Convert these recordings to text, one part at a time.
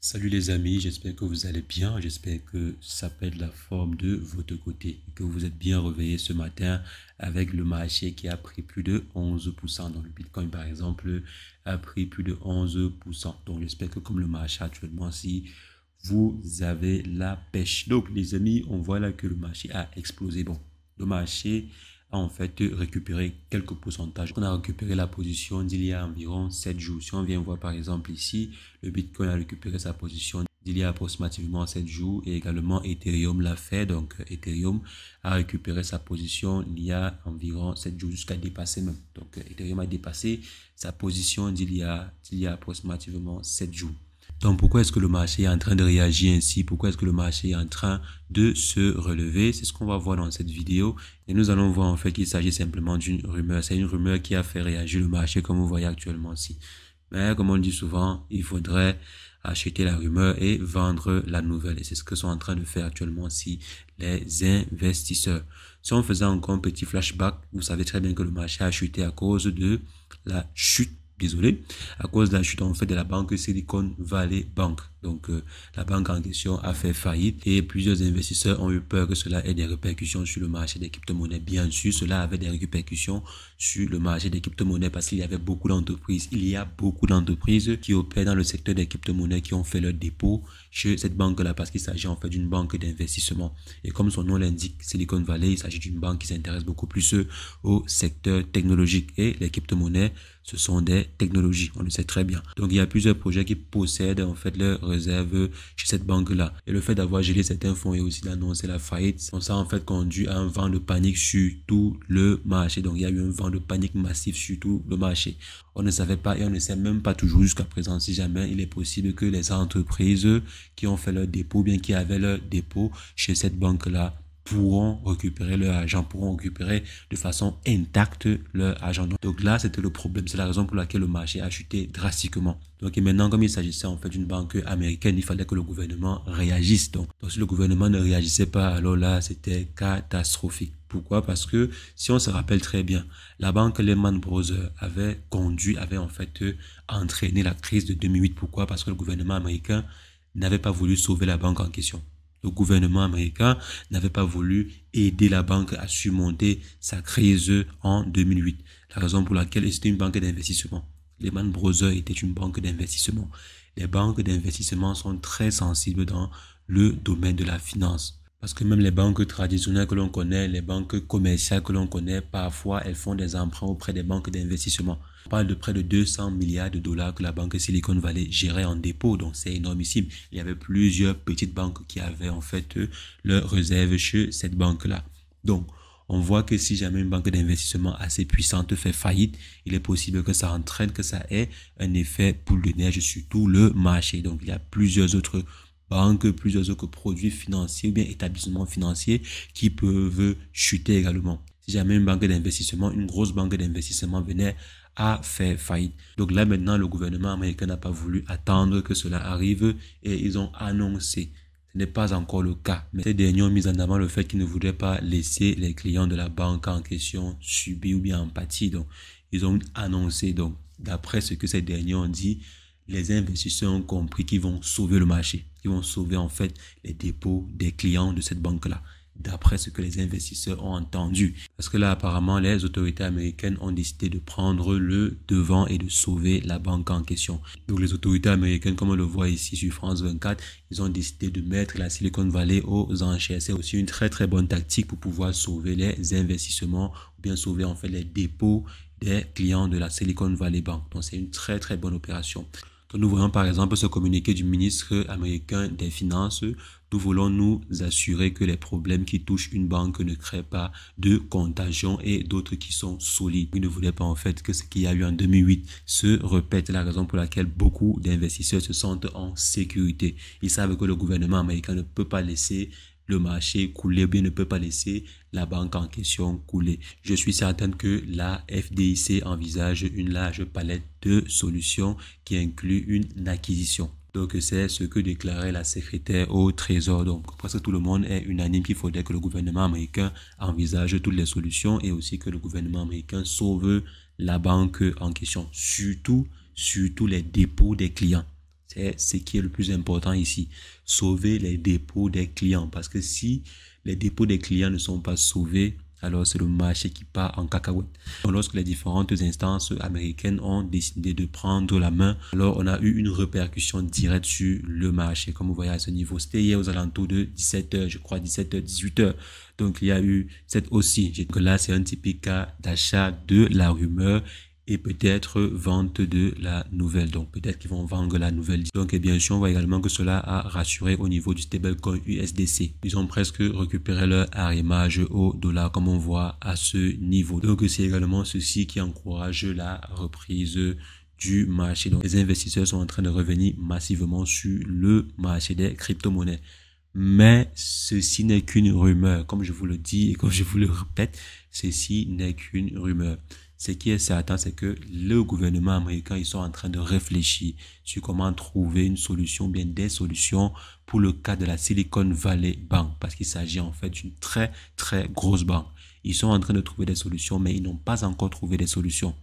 Salut les amis, j'espère que vous allez bien, j'espère que ça pète la forme de votre côté, que vous êtes bien réveillés ce matin avec le marché qui a pris plus de 11%. Donc le Bitcoin par exemple a pris plus de 11%. Donc j'espère que comme le marché actuellement, si vous avez la pêche. Donc les amis, on voit là que le marché a explosé. Bon, le marché a en fait récupéré quelques pourcentages. On a récupéré la position d'il y a environ 7 jours. Si on vient voir par exemple ici, le Bitcoin a récupéré sa position d'il y a approximativement 7 jours et également Ethereum l'a fait. Donc Ethereum a récupéré sa position il y a environ 7 jours jusqu'à dépasser même. Donc Ethereum a dépassé sa position d'il y a approximativement 7 jours. Donc, pourquoi est-ce que le marché est en train de réagir ainsi? Pourquoi est-ce que le marché est en train de se relever? C'est ce qu'on va voir dans cette vidéo. Et nous allons voir en fait qu'il s'agit simplement d'une rumeur. C'est une rumeur qui a fait réagir le marché comme vous voyez actuellement ici. Mais comme on le dit souvent, il faudrait acheter la rumeur et vendre la nouvelle. Et c'est ce que sont en train de faire actuellement ici les investisseurs. Si on faisait encore un petit flashback, vous savez très bien que le marché a chuté à cause de la chute à cause de la chute en fait de la banque Silicon Valley Bank. Donc la banque en question a fait faillite et plusieurs investisseurs ont eu peur que cela ait des répercussions sur le marché des crypto-monnaies. Bien sûr, cela avait des répercussions sur le marché des crypto-monnaies parce qu'il y avait beaucoup d'entreprises. Il y a beaucoup d'entreprises qui opèrent dans le secteur des crypto-monnaies qui ont fait leur dépôt chez cette banque-là parce qu'il s'agit en fait d'une banque d'investissement. Et comme son nom l'indique, Silicon Valley, il s'agit d'une banque qui s'intéresse beaucoup plus au secteur technologique et les crypto-monnaies, ce sont des technologies, on le sait très bien. Donc il y a plusieurs projets qui possèdent en fait leurs réserves chez cette banque-là. Et le fait d'avoir gelé certains fonds et aussi d'annoncer la faillite, ça a en fait conduit à un vent de panique sur tout le marché. Donc il y a eu un vent de panique massif sur tout le marché. On ne savait pas et on ne sait même pas toujours jusqu'à présent si jamais il est possible que les entreprises qui ont fait leur dépôt, ou bien qui avaient leur dépôt chez cette banque-là, pourront récupérer leur argent, pourront récupérer de façon intacte leur argent. Donc là, c'était le problème. C'est la raison pour laquelle le marché a chuté drastiquement. Donc et maintenant, comme il s'agissait en fait d'une banque américaine, il fallait que le gouvernement réagisse. Donc si le gouvernement ne réagissait pas, alors là, c'était catastrophique. Pourquoi? Parce que si on se rappelle très bien, la banque Lehman Brothers avait en fait entraîné la crise de 2008. Pourquoi? Parce que le gouvernement américain n'avait pas voulu sauver la banque en question. Le gouvernement américain n'avait pas voulu aider la banque à surmonter sa crise en 2008. La raison pour laquelle c'était une banque d'investissement. Lehman Brothers était une banque d'investissement. Les banques d'investissement sont très sensibles dans le domaine de la finance. Parce que même les banques traditionnelles que l'on connaît, les banques commerciales que l'on connaît, parfois elles font des emprunts auprès des banques d'investissement. On parle de près de 200 milliards de dollars que la banque Silicon Valley gérait en dépôt, donc c'est énormissime. Il y avait plusieurs petites banques qui avaient en fait leurs réserves chez cette banque-là. Donc, on voit que si jamais une banque d'investissement assez puissante fait faillite, il est possible que ça entraîne, que ça ait un effet boule de neige sur tout le marché. Donc, il y a plusieurs autres banques, plusieurs autres produits financiers ou bien établissements financiers qui peuvent chuter également. Si jamais une banque d'investissement, une grosse banque d'investissement venait à faire faillite. Donc là maintenant, le gouvernement américain n'a pas voulu attendre que cela arrive et ils ont annoncé. Ce n'est pas encore le cas, mais ces derniers ont mis en avant le fait qu'ils ne voudraient pas laisser les clients de la banque en question subir ou bien en pâtir. Donc, ils ont annoncé, donc, d'après ce que ces derniers ont dit, les investisseurs ont compris qu'ils vont sauver le marché. Ils vont sauver en fait les dépôts des clients de cette banque-là, d'après ce que les investisseurs ont entendu. Parce que là, apparemment, les autorités américaines ont décidé de prendre le devant et de sauver la banque en question. Donc, les autorités américaines, comme on le voit ici sur France 24, ils ont décidé de mettre la Silicon Valley aux enchères. C'est aussi une très très bonne tactique pour pouvoir sauver les investissements ou bien sauver en fait les dépôts des clients de la Silicon Valley Bank. Donc, c'est une très très bonne opération. Donc, nous voyons par exemple ce communiqué du ministre américain des Finances. Nous voulons nous assurer que les problèmes qui touchent une banque ne créent pas de contagion et d'autres qui sont solides. Ils ne voulaient pas en fait que ce qu'il y a eu en 2008 se répète. C'est la raison pour laquelle beaucoup d'investisseurs se sentent en sécurité. Ils savent que le gouvernement américain ne peut pas laisser le marché couler, ou bien ne peut pas laisser la banque en question couler. Je suis certain que la FDIC envisage une large palette de solutions qui inclut une acquisition. Donc, c'est ce que déclarait la secrétaire au Trésor. Donc, presque tout le monde est unanime qu'il faudrait que le gouvernement américain envisage toutes les solutions et aussi que le gouvernement américain sauve la banque en question. Surtout les dépôts des clients. C'est ce qui est le plus important ici. Sauver les dépôts des clients. Parce que si les dépôts des clients ne sont pas sauvés, alors c'est le marché qui part en cacahuète. Donc, lorsque les différentes instances américaines ont décidé de prendre la main, alors on a eu une répercussion directe sur le marché. Comme vous voyez à ce niveau, c'était hier aux alentours de 17h, je crois 17h, 18h. Donc il y a eu cette aussi. Donc là, c'est un typique cas d'achat de la rumeur et peut-être vente de la nouvelle. Donc peut-être qu'ils vont vendre la nouvelle. Donc et bien sûr, on voit également que cela a rassuré au niveau du stablecoin USDC. Ils ont presque récupéré leur arrimage au dollar comme on voit à ce niveau. Donc c'est également ceci qui encourage la reprise du marché. Donc les investisseurs sont en train de revenir massivement sur le marché des crypto-monnaies. Mais ceci n'est qu'une rumeur. Comme je vous le dis et comme je vous le répète, ceci n'est qu'une rumeur. Ce qui est certain, c'est que le gouvernement américain, ils sont en train de réfléchir sur comment trouver une solution, bien des solutions pour le cas de la Silicon Valley Bank, parce qu'il s'agit en fait d'une très, très grosse banque. Ils sont en train de trouver des solutions, mais ils n'ont pas encore trouvé des solutions.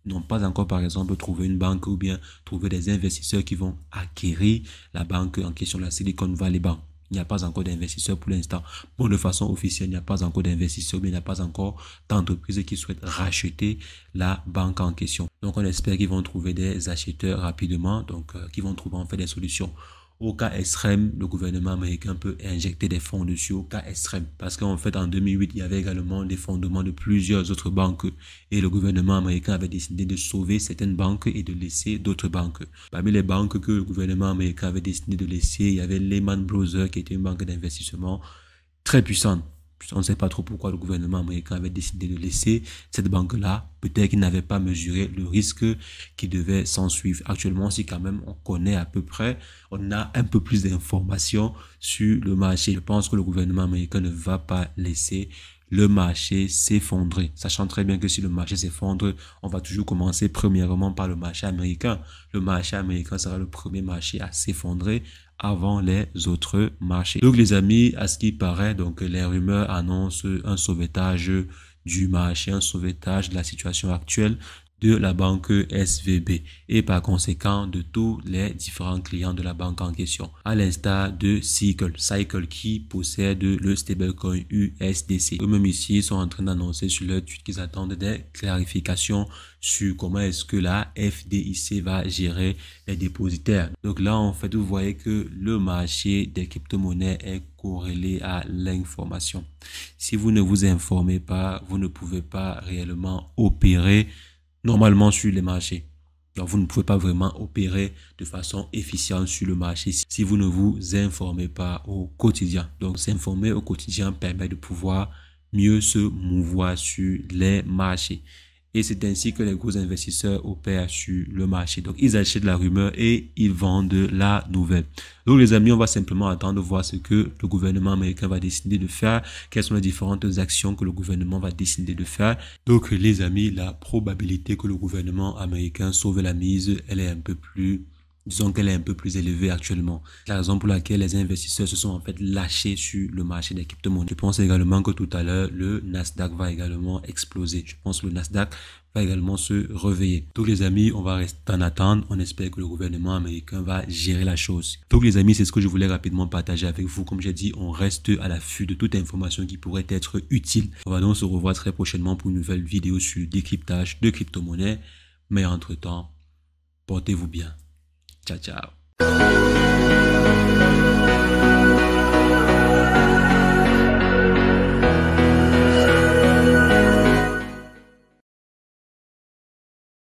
Ils n'ont pas encore, par exemple, trouvé une banque ou bien trouvé des investisseurs qui vont acquérir la banque en question, la Silicon Valley Bank. Il n'y a pas encore d'investisseurs pour l'instant. Bon, de façon officielle, il n'y a pas encore d'investisseurs, mais il n'y a pas encore d'entreprises qui souhaitent racheter la banque en question. Donc, on espère qu'ils vont trouver des acheteurs rapidement, donc qu'ils vont trouver en fait des solutions. Au cas extrême, le gouvernement américain peut injecter des fonds dessus au cas extrême. Parce qu'en fait, en 2008, il y avait également des fondements de plusieurs autres banques. Et le gouvernement américain avait décidé de sauver certaines banques et de laisser d'autres banques. Parmi les banques que le gouvernement américain avait décidé de laisser, il y avait Lehman Brothers, qui était une banque d'investissement très puissante. On ne sait pas trop pourquoi le gouvernement américain avait décidé de laisser cette banque-là. Peut-être qu'il n'avait pas mesuré le risque qui devait s'en suivre. Actuellement, si quand même on connaît à peu près, on a un peu plus d'informations sur le marché. Je pense que le gouvernement américain ne va pas laisser le marché s'effondrer. Sachant très bien que si le marché s'effondre, on va toujours commencer premièrement par le marché américain. Le marché américain sera le premier marché à s'effondrer avant les autres marchés. Donc les amis, à ce qui paraît, donc les rumeurs annoncent un sauvetage du marché, un sauvetage de la situation actuelle de la banque SVB et par conséquent de tous les différents clients de la banque en question. À l'instar de Cycle qui possède le stablecoin USDC. Eux-mêmes ici ils sont en train d'annoncer sur leur tweet qu'ils attendent des clarifications sur comment est-ce que la FDIC va gérer les dépositaires. Donc là, en fait, vous voyez que le marché des crypto-monnaies est corrélé à l'information. Si vous ne vous informez pas, vous ne pouvez pas réellement opérer normalement sur les marchés. Donc, vous ne pouvez pas vraiment opérer de façon efficiente sur le marché si vous ne vous informez pas au quotidien. Donc, s'informer au quotidien permet de pouvoir mieux se mouvoir sur les marchés. Et c'est ainsi que les gros investisseurs opèrent sur le marché. Donc, ils achètent la rumeur et ils vendent la nouvelle. Donc, les amis, on va simplement attendre de voir ce que le gouvernement américain va décider de faire. Quelles sont les différentes actions que le gouvernement va décider de faire. Donc, les amis, la probabilité que le gouvernement américain sauve la mise, elle est un peu plus... Disons qu'elle est un peu plus élevée actuellement. C'est la raison pour laquelle les investisseurs se sont en fait lâchés sur le marché des crypto-monnaies. Je pense également que tout à l'heure, le Nasdaq va également exploser. Je pense que le Nasdaq va également se réveiller. Donc les amis, on va rester en attente. On espère que le gouvernement américain va gérer la chose. Donc les amis, c'est ce que je voulais rapidement partager avec vous. Comme j'ai dit, on reste à l'affût de toute information qui pourrait être utile. On va donc se revoir très prochainement pour une nouvelle vidéo sur décryptage de crypto-monnaies. Mais entre-temps, portez-vous bien. Ciao, ciao.